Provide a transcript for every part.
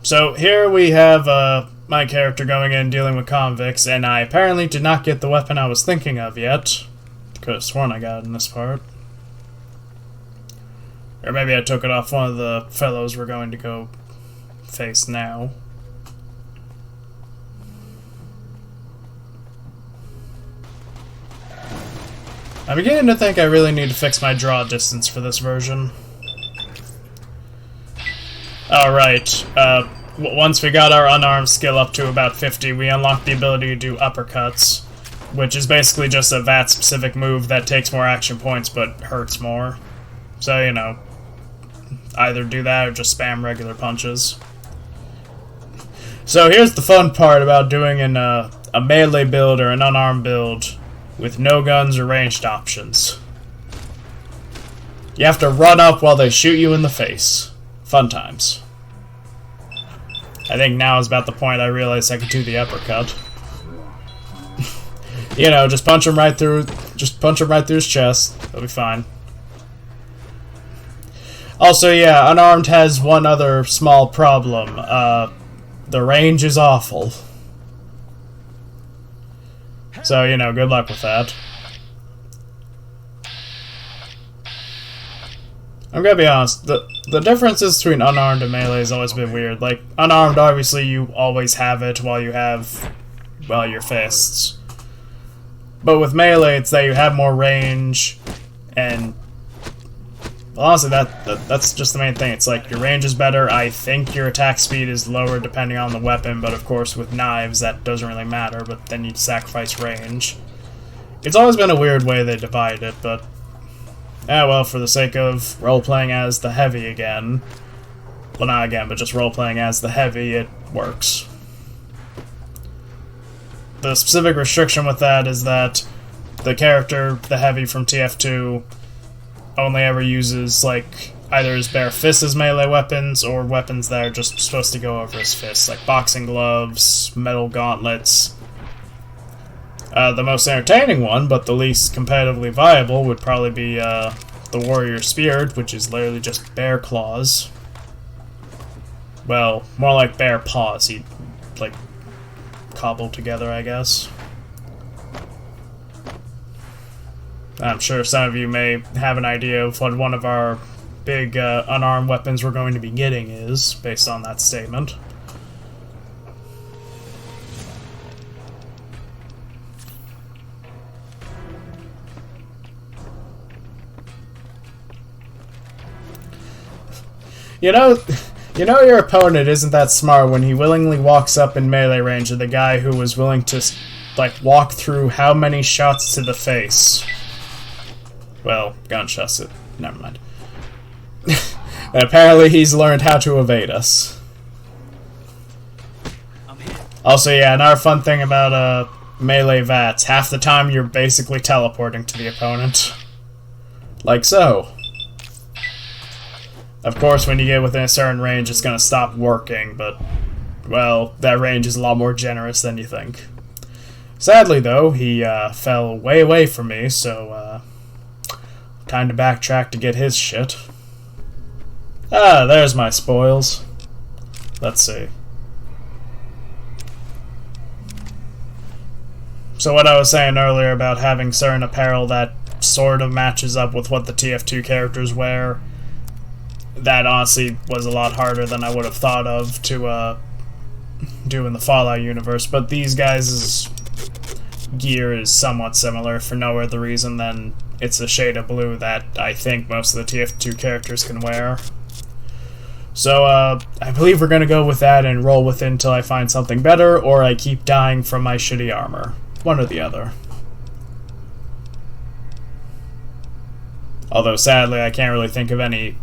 So here we have my character going in dealing with convicts, and I apparently did not get the weapon I was thinking of yet. Could have sworn I got it in this part. Or maybe I took it off one of the fellows we're going to go face now. I'm beginning to think I really need to fix my draw distance for this version. Alright, once we got our unarmed skill up to about 50, we unlocked the ability to do uppercuts, which is basically just a VAT-specific move that takes more action points but hurts more. So, you know, either do that or just spam regular punches. So here's the fun part about doing a melee build or an unarmed build with no guns or ranged options. You have to run up while they shoot you in the face. Fun times. I think now is about the point I realized I could do the uppercut. You know, just punch him right through his chest. That'll be fine. Also, yeah, unarmed has one other small problem. The range is awful. So, you know, good luck with that. I'm gonna be honest, the differences between unarmed and melee has always been weird. Like, unarmed, obviously, you always have it while you have, well, your fists. But with melee, it's that you have more range, and well, honestly, that's just the main thing. It's like, your range is better, I think your attack speed is lower depending on the weapon, but of course with knives that doesn't really matter, but then you'd sacrifice range. It's always been a weird way they divide it, but well, for the sake of role-playing as the heavy again, well, not again, but just role-playing as the heavy, it works. The specific restriction with that is that the character, the heavy from TF2, only ever uses, like, either his bare fists as melee weapons, or weapons that are just supposed to go over his fists, like boxing gloves, metal gauntlets. The most entertaining one, but the least competitively viable, would probably be the Warrior Spear, which is literally just bare claws. Well, more like bare paws, he'd, like, cobbled together, I guess. I'm sure some of you may have an idea of what one of our big unarmed weapons we're going to be getting is, based on that statement. You know your opponent isn't that smart when he willingly walks up in melee range of the guy who was willing to, like, walk through how many shots to the face. Well, gunshots, never mind. And apparently he's learned how to evade us. Also, yeah, another fun thing about melee VATs, half the time you're basically teleporting to the opponent. Like so. Of course, when you get within a certain range, it's gonna stop working, but, well, that range is a lot more generous than you think. Sadly, though, he fell way away from me, so, time to backtrack to get his shit. Ah, there's my spoils. Let's see. So what I was saying earlier about having certain apparel that sort of matches up with what the TF2 characters wear, that honestly was a lot harder than I would have thought of to do in the Fallout universe, but these guys' gear is somewhat similar for no other reason than it's a shade of blue that I think most of the TF2 characters can wear. So, I believe we're gonna go with that and roll with it until I find something better, or I keep dying from my shitty armor. One or the other. Although, sadly, I can't really think of any,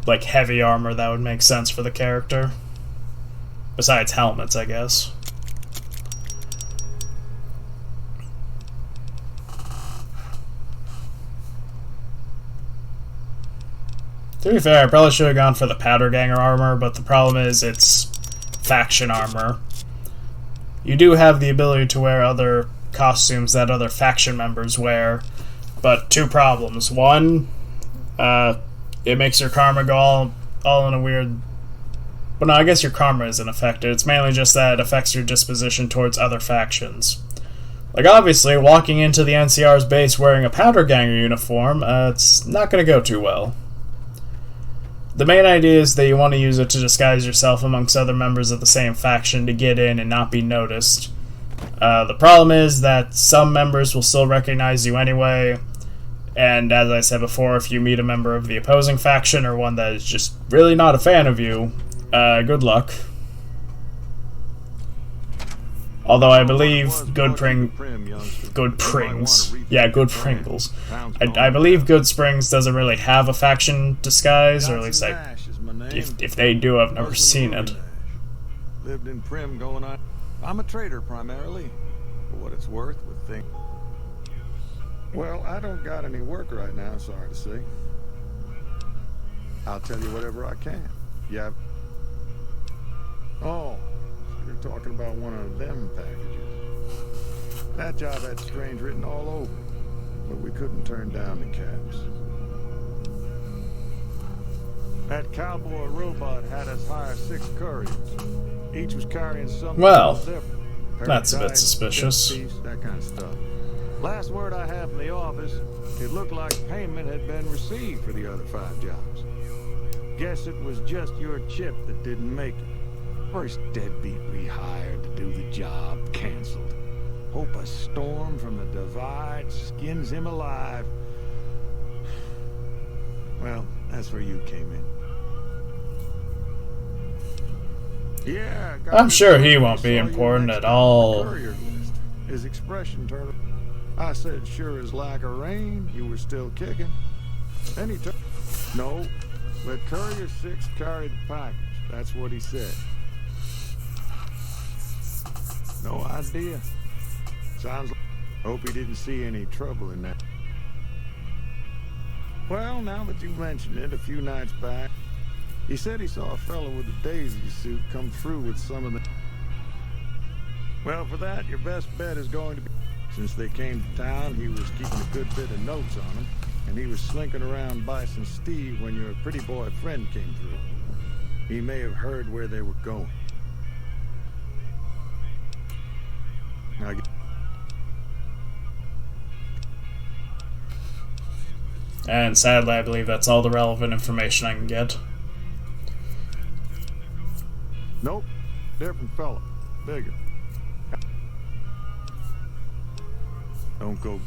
like, heavy armor that would make sense for the character. Besides helmets, I guess. To be fair, I probably should have gone for the Powder Ganger armor, but the problem is it's faction armor. You do have the ability to wear other costumes that other faction members wear, but two problems. One, it makes your karma go all in a weird But no, I guess your karma isn't affected. It's mainly just that it affects your disposition towards other factions. Like, obviously, walking into the NCR's base wearing a powder ganger uniform, it's not going to go too well. The main idea is that you want to use it to disguise yourself amongst other members of the same faction to get in and not be noticed. The problem is that some members will still recognize you anyway, and as I said before, if you meet a member of the opposing faction or one that is just really not a fan of you, good luck. Although I believe Good Pringles. I believe Good Springs doesn't really have a faction disguise, or at least if they do, I've never seen it. Lived in Prim going on. I'm a trader primarily, for what it's worth with things. Well, I don't got any work right now, sorry to say. I'll tell you whatever I can. Yeah. Oh, you're talking about one of them packages. That job had Strange written all over, but we couldn't turn down the cabs. That cowboy robot had us hire 6 couriers. Each was carrying something. Well, different. that's a bit suspicious. That kind of stuff. Last word I have from the office, it looked like payment had been received for the other 5 jobs. Guess it was just your chip that didn't make it. First deadbeat we hired to do the job canceled. Hope a storm from the divide skins him alive. Well, that's where you came in. Yeah, I'm sure he won't be important at all. His expression turned. I said, sure as like a rain, you were still kicking. Then he took. No, but Courier 6 carried the package. That's what he said. No idea. Sounds like. Hope he didn't see any trouble in that. Well, now that you mention it, a few nights back, he said he saw a fellow with a daisy suit come through with some of the... Well, for that, your best bet is going to be... Since they came to town, he was keeping a good bit of notes on them, and he was slinking around Bison Steve when your pretty boy friend came through. He may have heard where they were going. Now, and sadly, I believe that's all the relevant information I can get. Nope. Different fella. Bigger. Don't go.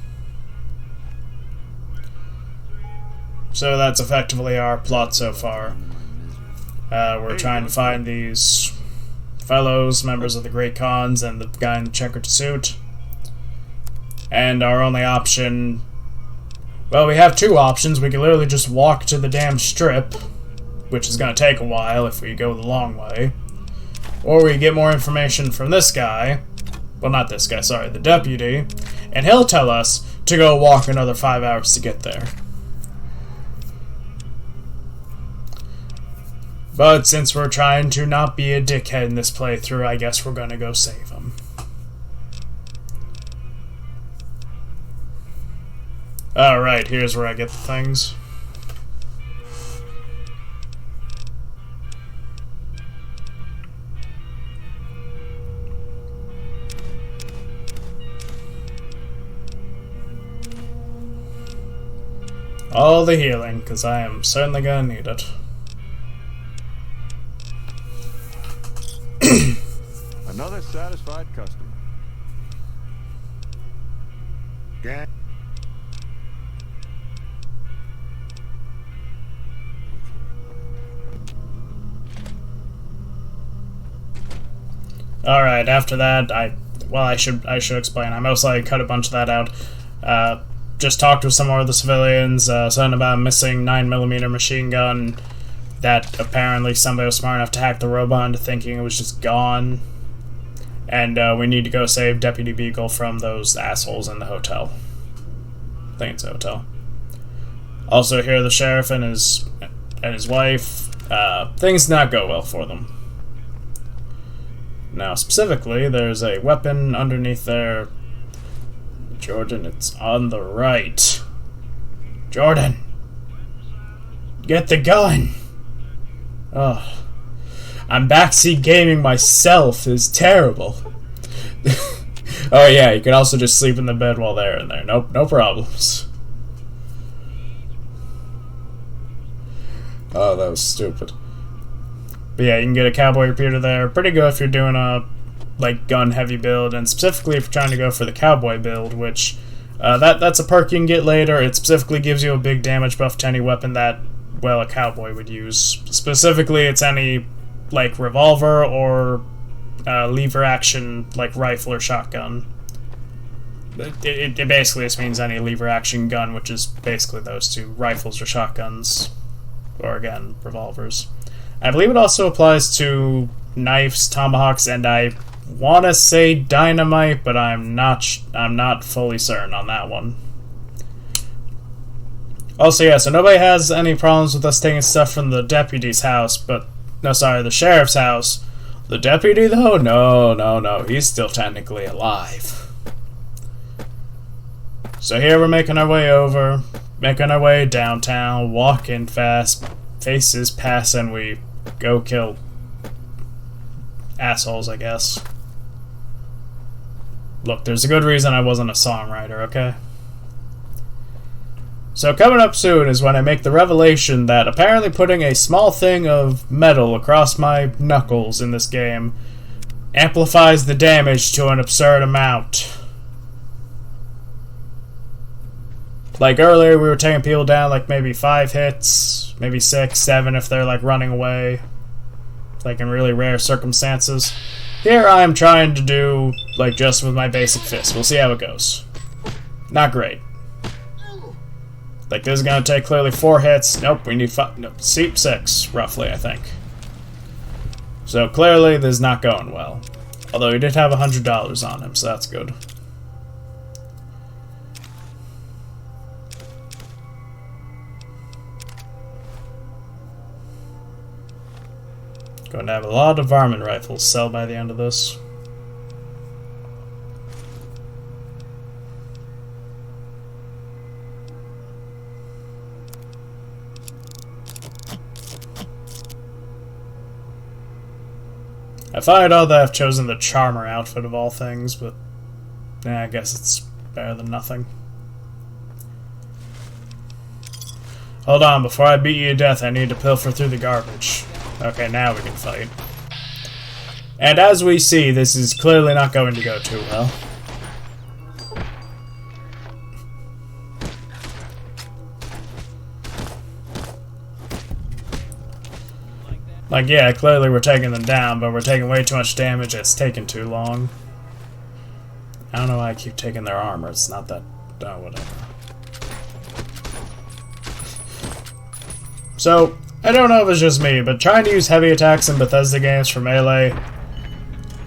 So that's effectively our plot so far. We're trying to find these fellows, members of the Great Khans, and the guy in the checkered suit. And our only option... Well, we have 2 options. We can literally just walk to the damn strip, which is going to take a while if we go the long way. Or we get more information from this guy. Well, not this guy, sorry, the deputy. And he'll tell us to go walk another 5 hours to get there. But since we're trying to not be a dickhead in this playthrough, I guess we're gonna go save him. Alright, here's where I get the things. All the healing, because I am certainly gonna need it. Another satisfied customer. Gang. Alright, after that, I should explain. I most likely cut a bunch of that out. Just talked with some more of the civilians, something about a missing 9mm machine gun that apparently somebody was smart enough to hack the robot into thinking it was just gone. And we need to go save Deputy Beagle from those assholes in the hotel. I think it's a hotel. Also here the sheriff and his wife. Things did not go well for them. Now specifically, there's a weapon underneath there. Jordan, it's on the right. Jordan! Get the gun! Ugh. I'm backseat gaming myself is terrible. Oh yeah, you can also just sleep in the bed while they're in there. Nope, no problems. Oh, that was stupid. But yeah, you can get a cowboy repeater there. Pretty good if you're doing a like gun heavy build, and specifically if you're trying to go for the cowboy build, which that's a perk you can get later. It specifically gives you a big damage buff to any weapon that, well, a cowboy would use. Specifically, it's any like revolver or lever action like rifle or shotgun. It basically just means any lever action gun, which is basically those two, rifles or shotguns, or again revolvers. I believe it also applies to knives, tomahawks, and I want to say dynamite, but I'm not fully certain on that one. Also, yeah, so nobody has any problems with us taking stuff from the deputy's house, but no, sorry, the sheriff's house. The deputy, though? No, he's still technically alive. So here we're making our way over, making our way downtown, walking fast, faces pass, and we go kill assholes, I guess. Look, there's a good reason I wasn't a songwriter, okay? So coming up soon is when I make the revelation that apparently putting a small thing of metal across my knuckles in this game amplifies the damage to an absurd amount. Like earlier we were taking people down like maybe 5 hits, maybe 6, 7 if they're like running away, like in really rare circumstances. Here I am trying to do like just with my basic fist. We'll see how it goes. Not great. Like this is gonna take clearly 4 hits. Nope, we need 5. Nope, 6 roughly, I think. So clearly this is not going well. Although he did have $100 on him, so that's good. Going to have a lot of varmint rifles sell by the end of this. I find odd that I've chosen the Charmer outfit of all things, but I guess it's better than nothing. Hold on, before I beat you to death, I need to pilfer through the garbage. Okay, now we can fight. And as we see, this is clearly not going to go too well. Like, yeah, clearly we're taking them down, but we're taking way too much damage. It's taking too long. I don't know why I keep taking their armor. It's not that... oh, whatever. So, I don't know if it's just me, but trying to use heavy attacks in Bethesda games for melee,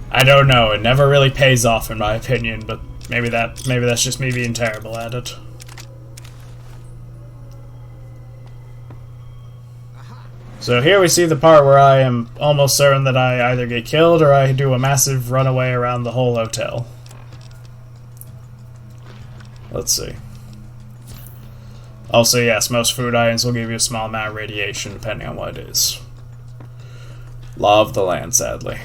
I don't know. It never really pays off, in my opinion, but maybe that's just me being terrible at it. So here we see the part where I am almost certain that I either get killed or I do a massive runaway around the whole hotel. Let's see. Also, yes, most food items will give you a small amount of radiation depending on what it is. Law of the land, sadly.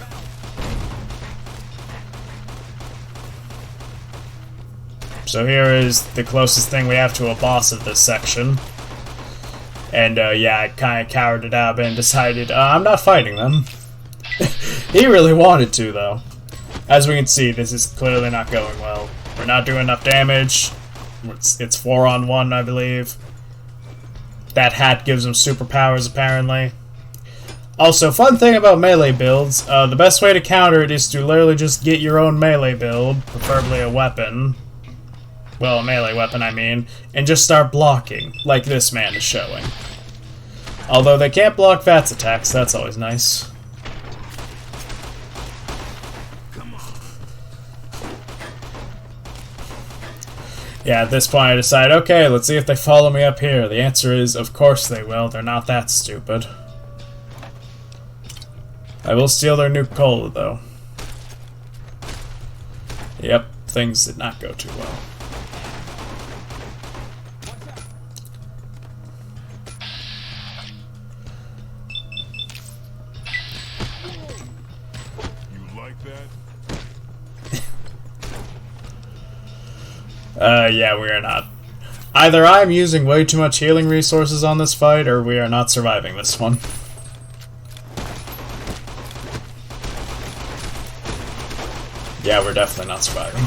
So here is the closest thing we have to a boss of this section. And yeah, I kind of cowered it out and decided I'm not fighting them. He really wanted to, though. As we can see, this is clearly not going well. We're not doing enough damage. It's 4-on-1, I believe. That hat gives him superpowers, apparently. Also, fun thing about melee builds, the best way to counter it is to literally just get your own melee build, preferably a weapon. Well, a melee weapon, I mean, and just start blocking, like this man is showing. Although they can't block VATS attacks, that's always nice. Yeah, at this point I decide, okay, let's see if they follow me up here. The answer is, of course they will. They're not that stupid. I will steal their Nuke Cola, though. Yep, things did not go too well. Yeah, we are not. Either I'm using way too much healing resources on this fight, or we are not surviving this one. Yeah, we're definitely not surviving.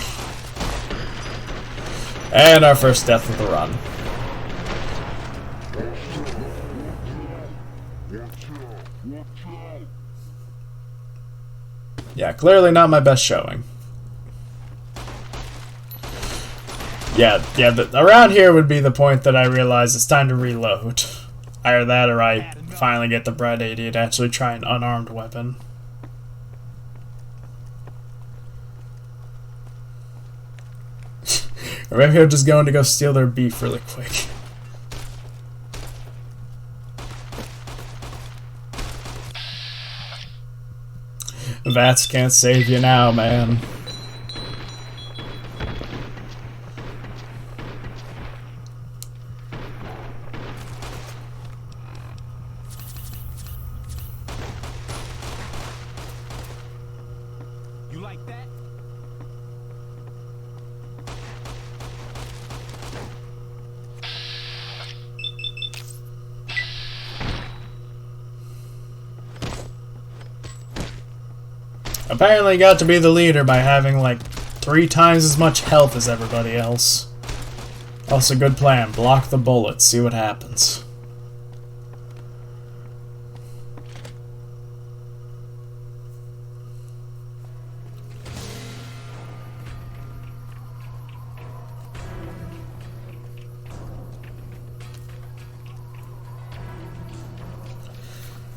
And our first death of the run. Yeah, clearly not my best showing. Yeah, around here would be the point that I realize it's time to reload. Either that or I finally get the Bread 80 to actually try an unarmed weapon. Or maybe I'm just going to go steal their beef really quick. VATS can't save you now, man. You like that? Apparently got to be the leader by having like 3 times as much health as everybody else. Also, good plan. Block the bullets, see what happens.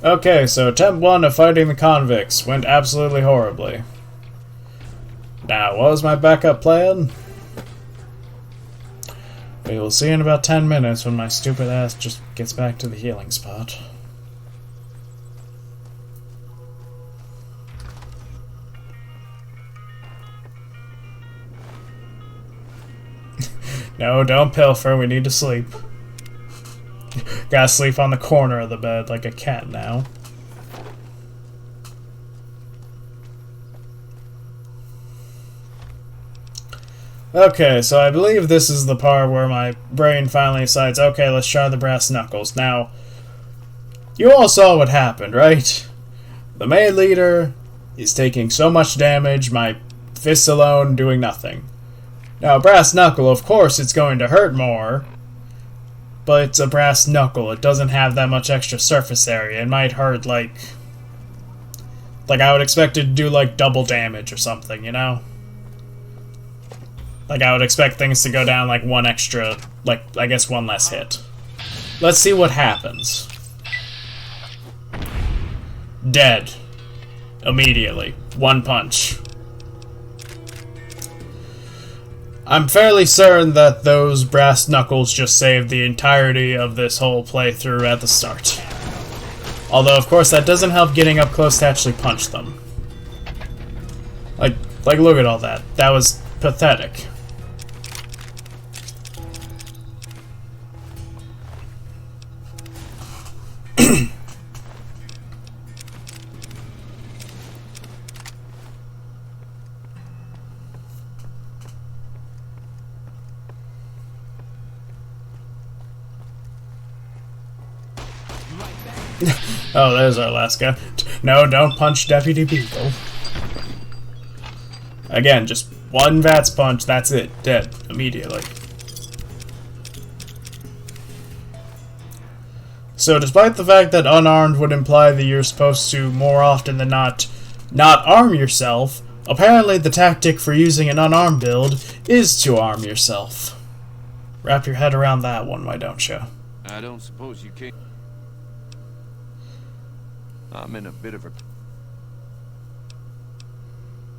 Okay, so attempt 1 of fighting the convicts went absolutely horribly. Now, what was my backup plan? We will see in about 10 minutes when my stupid ass just gets back to the healing spot. No, don't pilfer, we need to sleep. Gotta sleep on the corner of the bed like a cat now. Okay, so I believe this is the part where my brain finally decides, okay, let's try the brass knuckles. Now, you all saw what happened, right? The main leader is taking so much damage, my fists alone doing nothing. Now, brass knuckle, of course, it's going to hurt more, but it's a brass knuckle. It doesn't have that much extra surface area. It might hurt, like I would expect it to do, like, double damage or something, you know? Like, I would expect things to go down, like, one extra, like, I guess one less hit. Let's see what happens. Dead. Immediately. One punch. I'm fairly certain that those brass knuckles just saved the entirety of this whole playthrough at the start. Although, of course, that doesn't help getting up close to actually punch them. Like, look at all that. That was pathetic. Oh, there's our last guy. No, don't punch Deputy Beagle. Again, just one VATS punch, that's it. Dead. Immediately. So, despite the fact that unarmed would imply that you're supposed to, more often than not arm yourself, apparently the tactic for using an unarmed build is to arm yourself. Wrap your head around that one, why don't you? I don't suppose you can. I'm in a bit of a...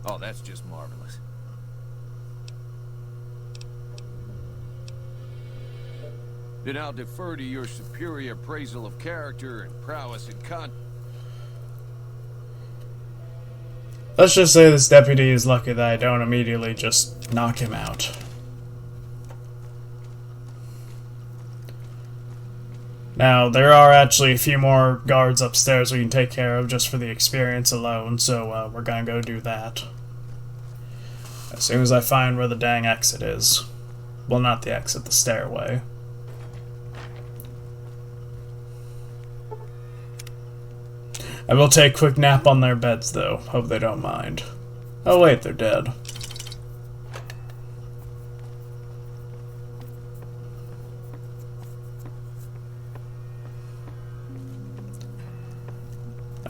Oh, that's just marvelous. Then I'll defer to your superior appraisal of character and prowess and Let's just say this deputy is lucky that I don't immediately just knock him out. Now, there are actually a few more guards upstairs we can take care of just for the experience alone, so we're gonna go do that. As soon as I find where the dang exit is. Well, not the exit, the stairway. I will take a quick nap on their beds, though. Hope they don't mind. Oh wait, they're dead.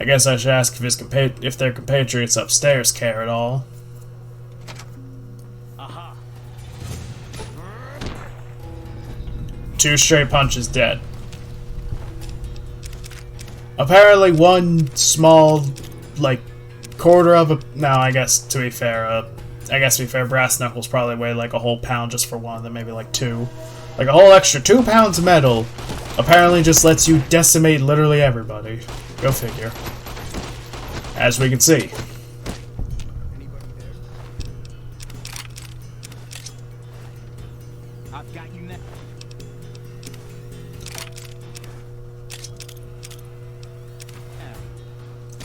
I guess I should ask if their compatriots upstairs care at all. Aha. 2 straight punches dead. Apparently one small, like, quarter of a... No, I guess to be fair, brass knuckles probably weigh like a whole pound just for one of them, maybe like 2. Like a whole extra 2 pounds of metal apparently just lets you decimate literally everybody. Go figure. As we can see. Anybody there? I've got you now.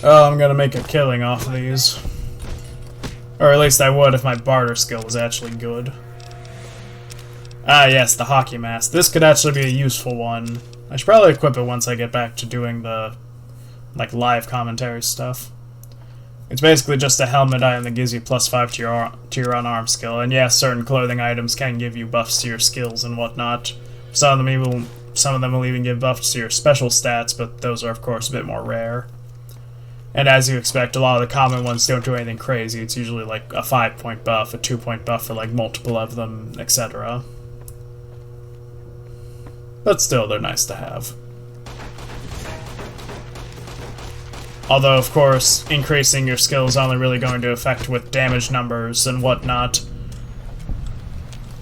Oh, I'm gonna make a killing off of these. Or at least I would if my barter skill was actually good. Ah yes, the hockey mask. This could actually be a useful one. I should probably equip it once I get back to doing the, like, live commentary stuff. It's basically just a helmet item that gives you +5 to your unarmed skill, and yes, certain clothing items can give you buffs to your skills and whatnot. Some of them will even give buffs to your special stats, but those are of course a bit more rare. And as you expect, a lot of the common ones don't do anything crazy. It's usually like a 5-point buff, a 2-point buff for like multiple of them, etc. But still, they're nice to have. Although, of course, increasing your skill is only really going to affect with damage numbers and whatnot.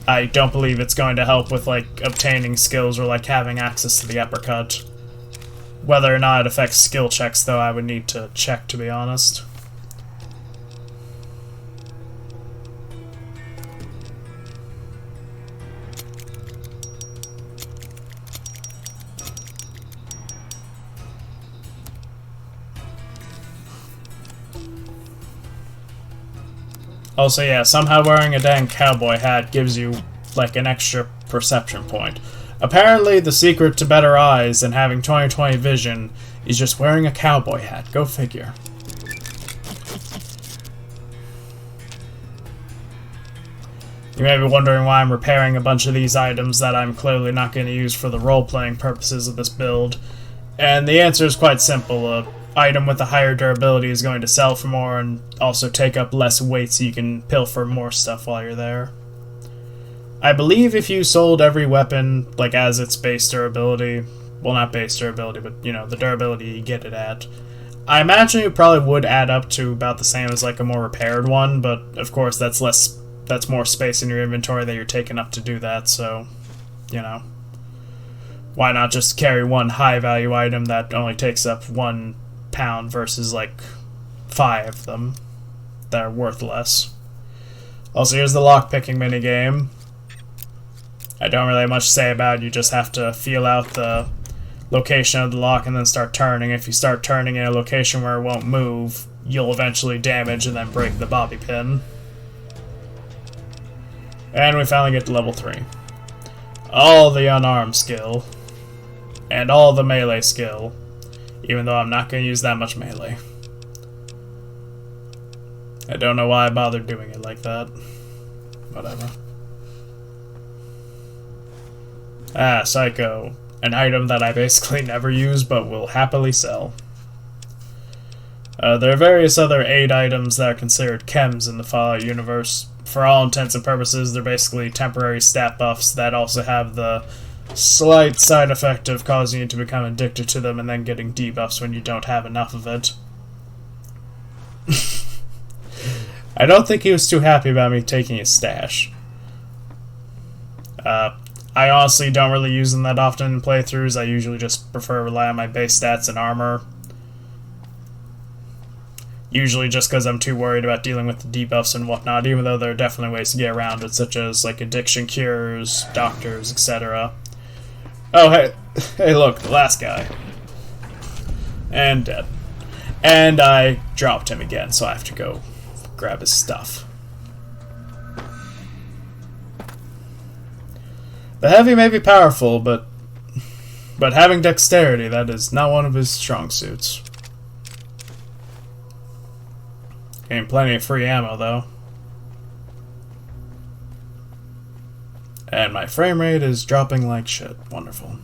I don't believe it's going to help with, like, obtaining skills or, like, having access to the uppercut. Whether or not it affects skill checks, though, I would need to check, to be honest. Also, yeah, somehow wearing a dang cowboy hat gives you, like, an extra perception point. Apparently, the secret to better eyes and having 20/20 vision is just wearing a cowboy hat. Go figure. You may be wondering why I'm repairing a bunch of these items that I'm clearly not going to use for the role-playing purposes of this build. And the answer is quite simple. An item with a higher durability is going to sell for more and also take up less weight so you can pilfer more stuff while you're there. I believe if you sold every weapon, like, as its base durability, well, not base durability, but, you know, the durability you get it at, I imagine it probably would add up to about the same as, like, a more repaired one, but, of course, that's more space in your inventory that you're taking up to do that, so, you know. Why not just carry one high-value item that only takes up 1 pound versus, like, 5 of them that are worth less. Also, here's the lockpicking minigame. I don't really have much to say about it. You just have to feel out the location of the lock and then start turning. If you start turning in a location where it won't move, you'll eventually damage and then break the bobby pin. And we finally get to level 3. All the unarmed skill. And all the melee skill. Even though I'm not going to use that much melee. I don't know why I bothered doing it like that. Whatever. Ah, Psycho. An item that I basically never use, but will happily sell. There are various other aid items that are considered chems in the Fallout universe. For all intents and purposes, they're basically temporary stat buffs that also have the slight side effect of causing you to become addicted to them and then getting debuffs when you don't have enough of it. I don't think he was too happy about me taking his stash. I honestly don't really use them that often in playthroughs. I usually just prefer to rely on my base stats and armor. Usually just because I'm too worried about dealing with the debuffs and whatnot, even though there are definitely ways to get around it, such as, like, addiction cures, doctors, etc. Oh, hey, look, the last guy. And dead. And I dropped him again, so I have to go grab his stuff. The heavy may be powerful, but having dexterity, that is not one of his strong suits. Getting plenty of free ammo, though. And my frame rate is dropping like shit. Wonderful.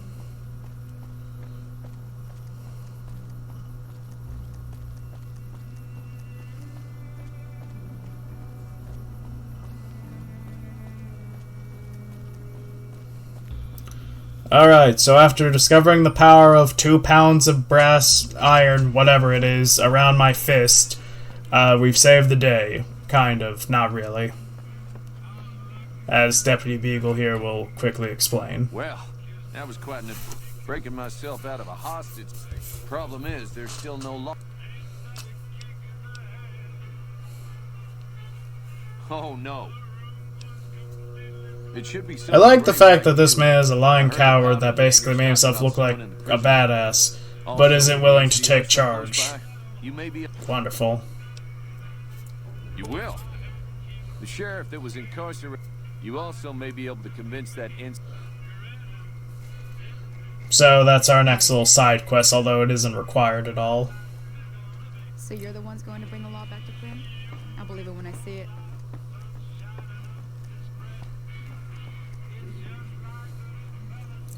Alright, so after discovering the power of 2 pounds of brass, iron, whatever it is, around my fist, we've saved the day. Kind of. Not really. As Deputy Beagle here will quickly explain. Well, that was quite an breaking myself out of a hostage. Problem is, there's still no law. Oh no. It should be. I like the fact that this man is a lying coward that basically made himself look like a badass, but isn't willing to take charge. You may be. Wonderful. You will. The sheriff that was incarcerated. You also may be able to convince that So that's our next little side quest, although it isn't required at all. So you're the ones going to bring the law back to Prim? I'll believe it when I see it.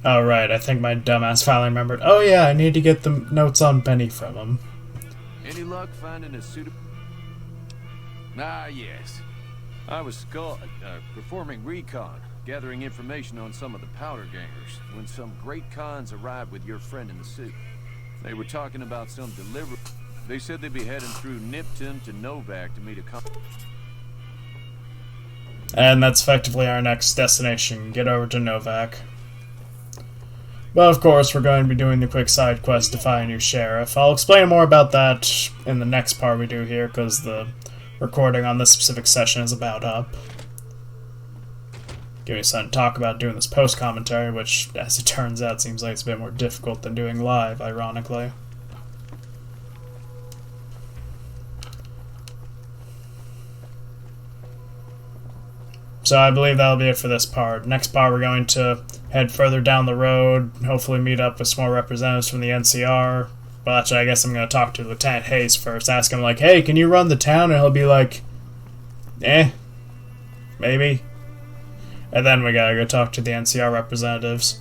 Oh right, I think my dumbass finally remembered. Oh yeah, I need to get the notes on Benny from him. Any luck finding a suitable? Ah, yes. I was performing recon, gathering information on some of the powder gangers, when some great cons arrived with your friend in the suit. They were talking about some delivery. They said they'd be heading through Nipton to Novak to meet a con. And that's effectively our next destination, get over to Novak. Well, of course, we're going to be doing the quick side quest to find a new sheriff. I'll explain more about that in the next part we do here, because the recording on this specific session is about up. Give me something to talk about doing this post-commentary, which, as it turns out, seems like it's a bit more difficult than doing live, ironically. So I believe that'll be it for this part. Next part, we're going to head further down the road, hopefully meet up with some more representatives from the NCR. Well, actually, I guess I'm going to talk to Lieutenant Hayes first, ask him, like, hey, can you run the town? And he'll be like, maybe. And then we gotta go talk to the NCR representatives.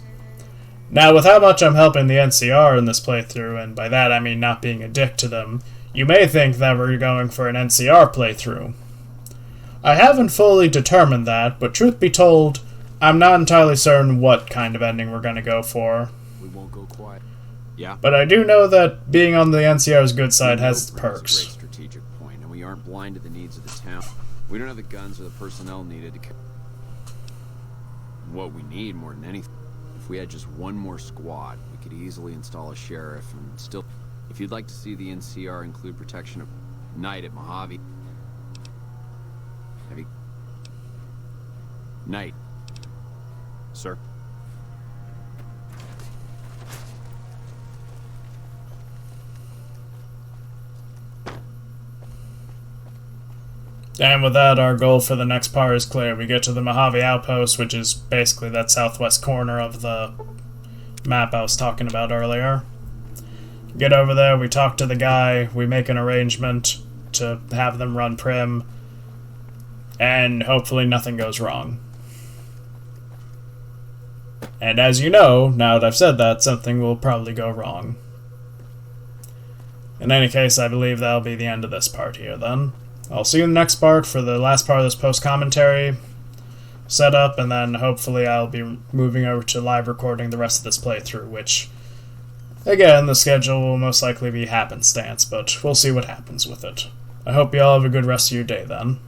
Now, with how much I'm helping the NCR in this playthrough, and by that I mean not being a dick to them, you may think that we're going for an NCR playthrough. I haven't fully determined that, but truth be told, I'm not entirely certain what kind of ending we're gonna go for. We won't go quiet. Yeah. But I do know that being on the NCR's good side has its perks. It's a great strategic point, and we aren't blind to the needs of the town. We don't have the guns or the personnel needed to. What we need more than anything. If we had just one more squad, we could easily install a sheriff and still. If you'd like to see the NCR include protection of Knight at Mojave. Have you? Knight. Sir. And with that, our goal for the next part is clear. We get to the Mojave Outpost, which is basically that southwest corner of the map I was talking about earlier. Get over there, we talk to the guy, we make an arrangement to have them run Prim, and hopefully nothing goes wrong. And as you know, now that I've said that, something will probably go wrong. In any case, I believe that'll be the end of this part here, then. I'll see you in the next part for the last part of this post-commentary setup, and then hopefully I'll be moving over to live recording the rest of this playthrough, which, again, the schedule will most likely be happenstance, but we'll see what happens with it. I hope you all have a good rest of your day, then.